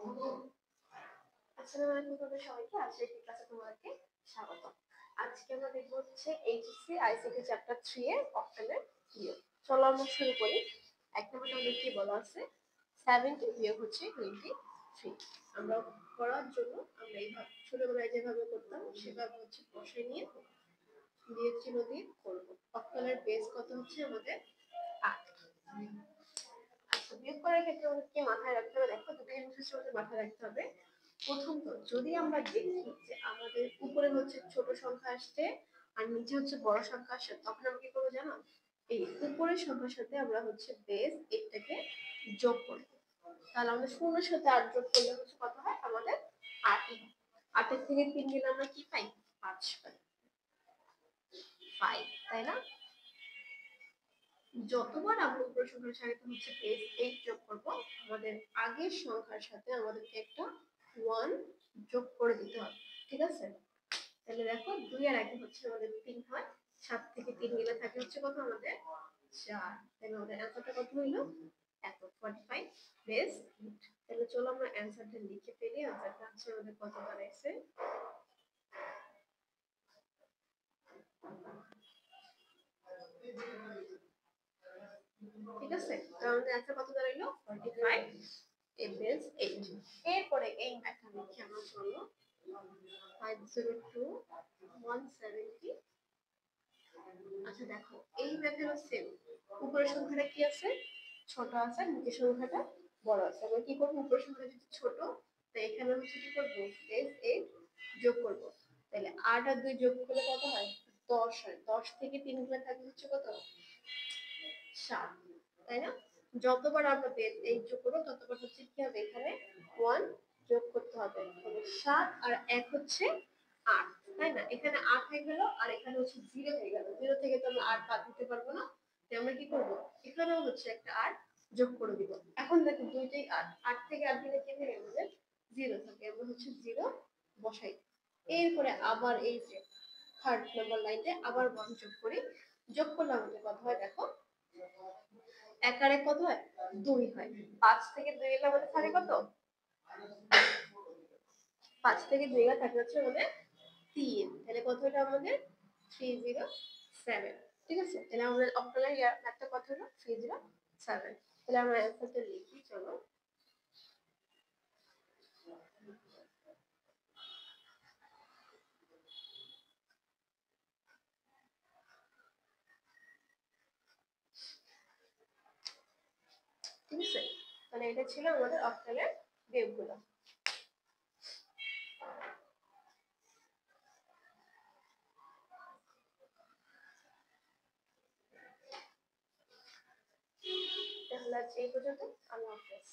আসসালামু আলাইকুম তোমাদের সবাইকে। আজকের এই ক্লাসে তোমাদেরকে স্বাগত। আজকে আমরা দেখব হচ্ছে এইচএসসি আইসিটি চ্যাপ্টার 3 এর অক্টালের বিয়োগ। চলো আমরা শুরু করি। এক নম্বরে আমাদের কি বলা আছে? 70 বিয়োগ হচ্ছে 23। আমরা করার জন্য আমরা এইভাবে ছোটবেলায় যেভাবে করতাম সেভাবে হচ্ছে বসাই নিয়ে বিয়োগ চিহ্ন দিয়ে করব। অক্টালের বেস কত হচ্ছে আমাদের 8। আচ্ছা, বিয়োগ করার ক্ষেত্রে আমাদের কি মাথায় রাখতে হবে? দেখো, দুটো জিনিস আমাদের মাথায় রাখতে হবে। প্রথমত যদি আমরা দেখি যে আমাদের উপরে হচ্ছে ছোট সংখ্যা আসছে আর নিচে হচ্ছে বড় সংখ্যা আসছে, তখন আমরা কি করবো জানো? এই উপরের সংখ্যার সাথে আমরা হচ্ছে বেস এটাকে যোগ করবো। তাহলে আমাদের শূন্যের সাথে 8 যোগ করলে হচ্ছে কত হয়? আমাদের 8 হয়। 8 থেকে 3 গেলে আমরা কি পাই? 5 পাই। 5, তাই না? যতবার আমরা উপরের সংখ্যার সাথে হচ্ছে বেস 8 যোগ করব, আমাদের আগের সংখ্যার সাথে আমাদেরকে একটা 1 যোগ করে দিতে হবে। ঠিক আছে? তাহলে দেখো 2 আর 1 হচ্ছে আমাদের 3 হয়। 7 থেকে 3 গেলে থাকে হচ্ছে কত আমাদের? 4। তাহলে আমাদের অ্যান্সারটা কত হইলো? এত 45 বেস 8। তাহলে চলো আমরা অ্যান্সারটা লিখে ফেলি। অ্যান্সারটা হচ্ছে আমাদের কত দাঁড়াইছে? ঠিক আছে, তাহলে আমাদের অ্যান্সার কত দাঁড়াইলো? 45 বেস 8। এরপরে এই ম্যাথটা লিখে আমরা চলো 502 170। আচ্ছা দেখো, এই ম্যাথেরও সেম। উপরের সংখ্যাটা কি আছে? ছোট আছে, নিচের সংখ্যাটা বড় আছে। আমরা কি করবো? উপরের সংখ্যাটা যদি ছোট, তাই এখানে হচ্ছে কি করবো? বেস 8 যোগ করব। তাহলে 8 আর 2 যোগ করলে কত হয়? 10 হয়। 10 থেকে 3 গেলে থাকে হচ্ছে কত? 7, তাই না? যতবার আমরা বেস 8 যোগ করবো ততবার হচ্ছে কি হবে? এখানে 1 যোগ করতে হবে। তাহলে 7 আর 1 হচ্ছে 8, তাই না? এখানে 8 হয়ে গেল আর এখানে হচ্ছে 0 হয়ে গেল। 0 থেকে তো আমরা 8 বাদ দিতে পারবো না। তাই আমরা কি করব? এখানেও হচ্ছে একটা 8 যোগ করে দিব। এখন দেখো দুইটাই 8। 8 থেকে 8 দিলে কি থাকে আমাদের? 0 থাকে। আমরা হচ্ছে 0 বসাই। এরপরে আবার এই যে থার্ড নাম্বার লাইনে আবার 1 যোগ করি। যোগ করলে আমাদের কত হয় দেখো? 1 আর 1 কত হয়? 2 হয়। 5 থেকে 2 গেলে আমাদের থাকে কত? 5 থেকে 2 গেলে থাকে হচ্ছে আমাদের 3। তাহলে কত হলো আমাদের? 307। ঠিক আছে, তাহলে আমাদের অক্টালের ম্যাথটা কত হলো? 307। তাহলে আমরা অ্যান্সারটা লিখি চলো। ঠিক আছে, তাহলে এটা ছিল আমাদের অক্টালের বিয়োগগুলো। তাহলে আজ এই পর্যন্ত। আল্লাহ হাফেজ।